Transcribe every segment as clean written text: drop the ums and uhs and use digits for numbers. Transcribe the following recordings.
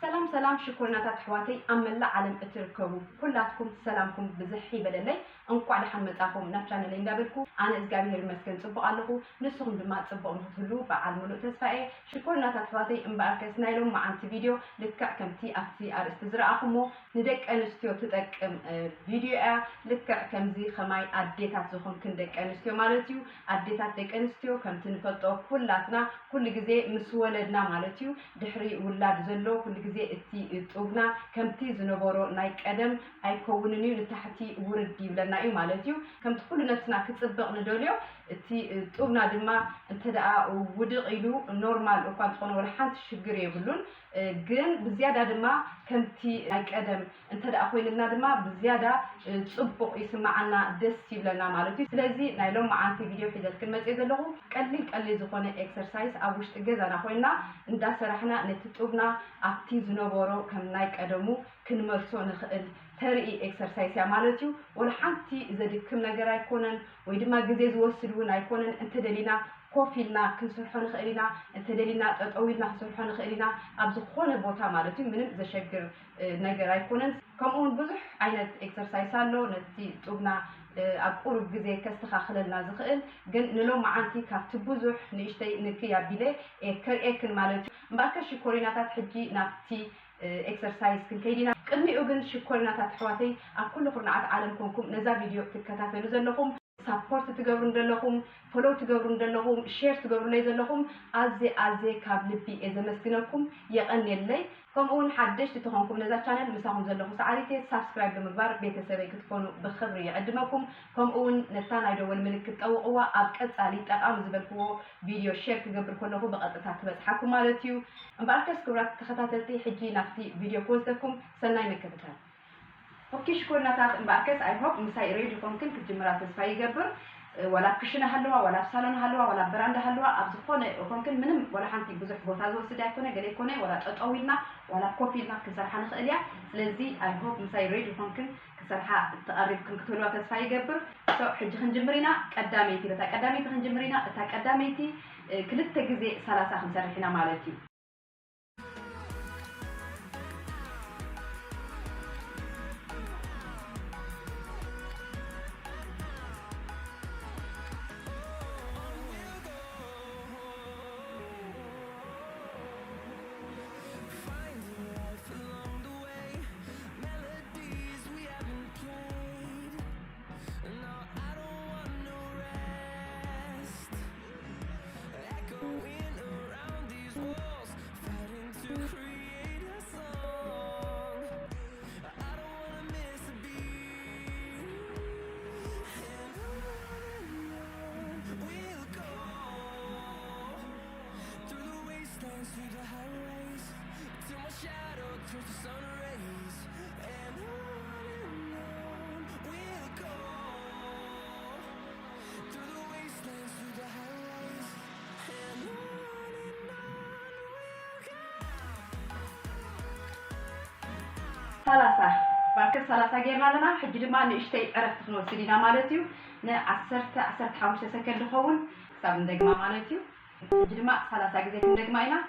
سلام سلام شكرنا تحواتي أملا علم اتركبوا كلاتكم سلامكم بزحي بدلي أنقوا على حمد أخوهم نفسنا اللي ندبركم أنا إزجابي المسكن صبوا علىه نسهم بما تصبوا مثلوا بعد ملء تسفائي شكرنا تحواتي إمبارك سنايلهم مع أنت فيديو لك كم تي أفتي أرستزرع أخومه ندك أنستيو تدك فيديو لك كم زي خماي أديتات زخم كندك أنستيو مالتيو أديتات دك أنستيو كم تنفتو كلاتنا كل جزء مسولدنا مالتيو دحري ولاد زلو كل جزء اتي طوبنا كمتي زنبورو نايك ادم اي كونني لتحتي وردي بلنا اي مالتيو كم تقول نفسنا كتصبق ندوليو اتي طوبنا دما انت دا ودق يلو نورمال وكان تكونوا ولا حنت شجر يبلون جن بزياده دما كمتي نايك ادم انت دا اخويلنا دما بزياده تصبق يسمعنا دس يبلنا مالتيو ስለዚህ ናይሎም ማዓንቲ ቪዲዮ ሒዘት ክንመጽ ዘለኹ ቀሊል ዝኾነ ኤክሰርሳይዝ ኣብ ውሽጢ ገዛና ኮይና እንዳሰራሕና ነቲ ጡብና ኣብቲ ዝነበሮ ከም ናይ ቀደሙ ክንመርሶ ንኽእል ተርኢ ኤክሰርሳይዝ ያ ማለትዩ ወላ ሓንቲ ዘድክም ነገር ኣይኮነን ወይ ድማ ግዜ ዝወስድ እውን ኣይኮነን እንተደሊና ኮፊልና ክንሰርሖ ንኽእልና እንተደሊና ጠጠዊልና ክንሰርሖ ንኽእልና ኣብ ዝኾነ ቦታ ማለትዩ ምንም ዘሸግር ነገር ኣይኮነን ከምኡውን ብዙሕ ዓይነት ኤክሰርሳይዝ ኣሎ ነቲ ጡብና ኣብ ቁሩብ ግዜ ከስተኻኽለልና ዝኽእል ግን ንሎም ማዓንቲ ካብቲ ብዙሕ ንእሽተይ ንክያ ቢለ ከርእየክን ማለት እምበኣርከ ሽኮሪናታት ሕጂ ናብቲ ኤክሰርሳይዝ ክንከይዲና ቅድሚኡ ግን ሽኮሪናታት ኣሕዋተይ ኣብ ኩሉ ኩርናዓት ዓለም ኮንኩም ነዛ ቪድዮ ትከታተሉ ዘለኹም سبورت تجبرون دلهم فولو تجبرون دلهم شير تجبرون لي دلهم أزي كاب لبي إذا مسكنكم يقني اللي كم أون حدش تتوهمكم نزار channel مساهم دلهم سعادتي سبسكرايب بمبار بيت سبيك تكونوا بخبري عندكم كم أون نتانا يدور الملكة أو أبكت علي تقام زبالكو فيديو شير تجبر كله بقطع تكبس حكم مالتيو مباركة سكرات تختاتلتي حجي نفتي فيديو كوزتكم سناي مكتبتها اوكي شكرنا تاع مباركس اي هوب مساي ريدي ممكن كجمرات تسفاي يقبر ولا كشنا هلوا ولا صالون هلوا ولا براند هلوا ابزخونه ممكن منم ولا حنتي بزح بوتا زوسد يكونه غلي كونه ولا ططويلنا ولا كوفيلنا كسرحا نخليا ስለዚህ اي هوب مساي ريدي ممكن كسرحا تقربكم كتولوا تسفاي يقبر سو حج خنجمرينا قداميتي بتا قداميتي خنجمرينا تا قداميتي كلته غزي 30 خنسرحنا مالتي through the highways till my shadow turns to sun rays and on we'll go through the wastelands through the highways and on we'll go باكر 30 جيرنا لنا حج دما نشتي عرفت نوصلينا مالتيو ن 15 سكند خون حساب ندغما مالتيو حج دما 30 غزي ندغماينا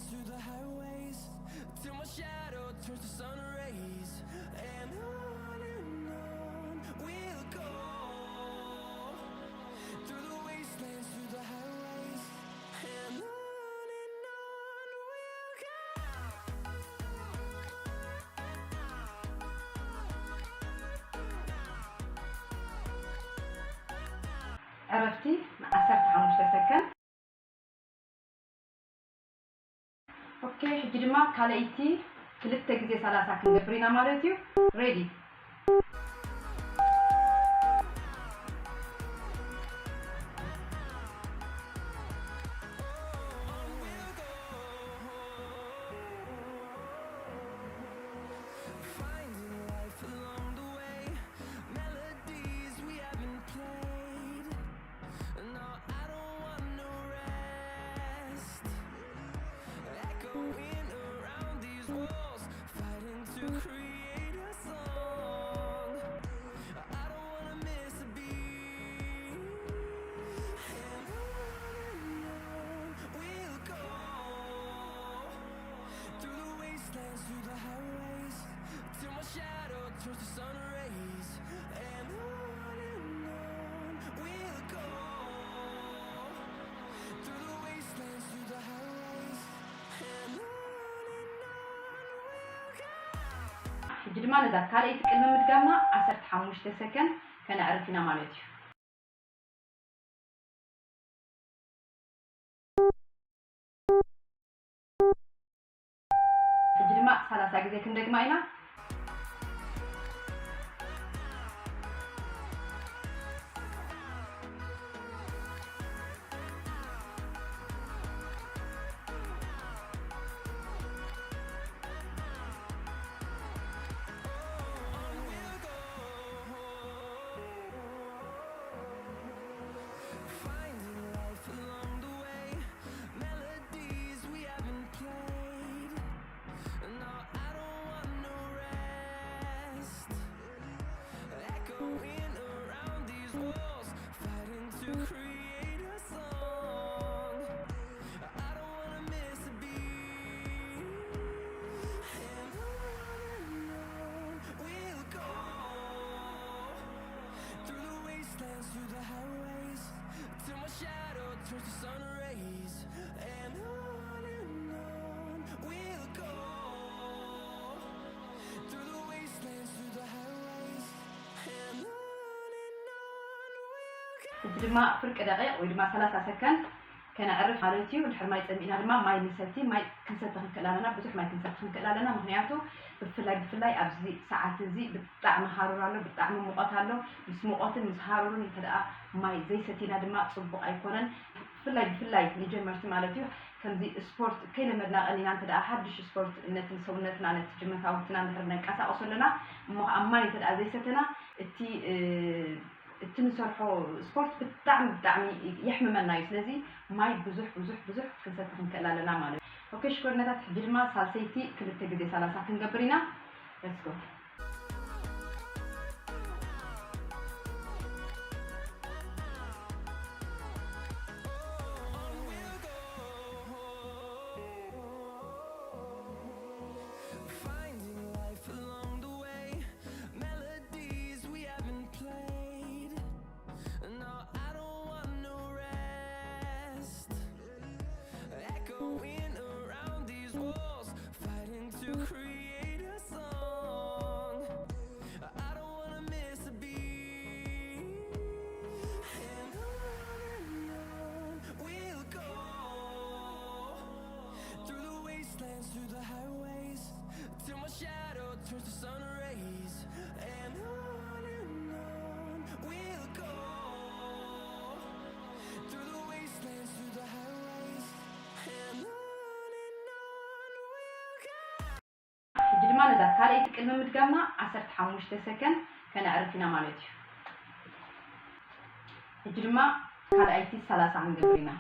through the highways till my shadow turns to sun rays and on we'll go through the wastelands through the highways and on we'll go عرفتي 15 سكند اوكي حجي دما كاليتي ክልተ ግዜ 30 ክንገብር ኢና ማለት እዩ ሬዲ ድማ ነዛ ካልአይቲ ቅድሚ ምድጋምና 15 ሰከንድ ከነዕርፍ ኢና ማለት እዩ ድማ 30 ግዜ ክንደግማ ኢና ድማ ፍርቅ ደቂቕ ወይ ድማ 30 ሰከንድ ከነዕርፍ ማለት እዩ ድሕሪ ማይ ፀሚእና ድማ ማይ ንሰቲ ማይ ክንሰቲ ክንክእላለና ብዙሕ ማይ ክንሰቲ ክንክእላለና ምክንያቱ ብፍላይ ኣብዚ ሰዓት እዚ ብጣዕሚ ሃሩር ኣሎ ብጣዕሚ ሙቐት ኣሎ ምስ ሙቐትን ምስ ሃሩርን ተደኣ ማይ ዘይሰቲና ድማ ፅቡቕ ኣይኮነን ብፍላይ ንጀመርቲ ማለት እዩ ከምዚ ስፖርት ከይለመድና ቀኒና ተደኣ ሓድሽ ስፖርት ነቲ ሰውነትና ነቲ ጅመታውትና ንድሕር ነንቀሳቀሱ ኣለና እሞ ኣብ ማይ ተደኣ ዘይሰተና እቲ ንሰርሖ ስፖርት ብጣዕሚ ይሕምመና እዩ ስለዚ ማይ ብዙሕ ክንሰቲ ክንክእል ማለት እዩ ኦኬ ሽኮርነታት ሕጂ ድማ ሳልሰይቲ ክልተ ግዜ 30 ክንገብር ኢና ሌትስ ጎ ድማ ነዛ ካልአይቲ ቅድሚ ምድጋምና 15 ሰከንድ ከነዕርፍ ኢና ማለት እዩ ሕጂ ድማ ካልአይቲ 30 ክንገብር ኢና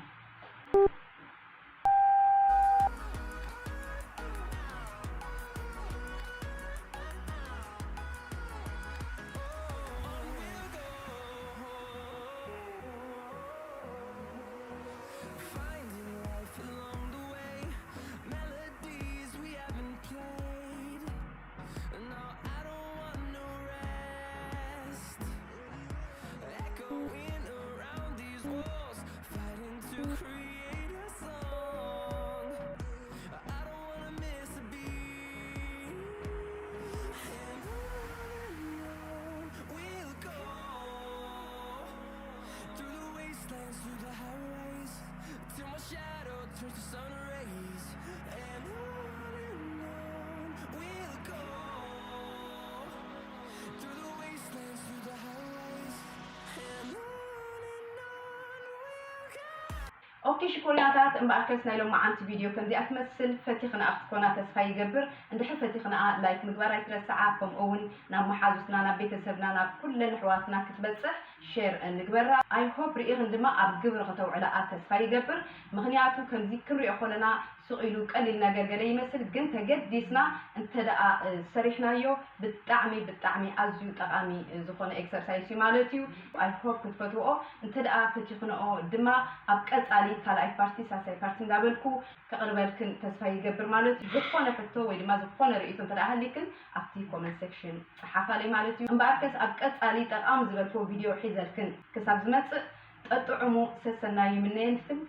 اوكي شكرياتات امباركس نايلو مع انت فيديو كان دي اتمثل فتيخنا اختكونا تسفاي يقبر اند حل فتيخنا لايك مقبرة يترسعاكم اون نام محازوسنا ناب بيتسبنا ناب كل الحواتنا كتبصح شير نقبرها اي هوب رئيغ اندما اب قبر غتو علاقات تسفاي يقبر مغنياتو كان دي كري اخولنا سؤالو قليل نقر قلي يمثل قنت قديسنا انت دا سريحنا يو بالطعمي ازيو طقامي زخون اكسرسايز مالتيو اي هوب كتفتوو انت دا فتيخنا دما اب قصالي كالاي بارتي ساساي بارتي دابلكو كقربلكن تسفاي يقبر مالتي زخونه حتو وي دما زخونه رئيتو تداهليكن اكتي كومنت سيكشن صحافالي مالتي امباركس اب قصالي طقام زبلكو فيديو حيزلكن كساب زمص ططعمو سسناي منين فين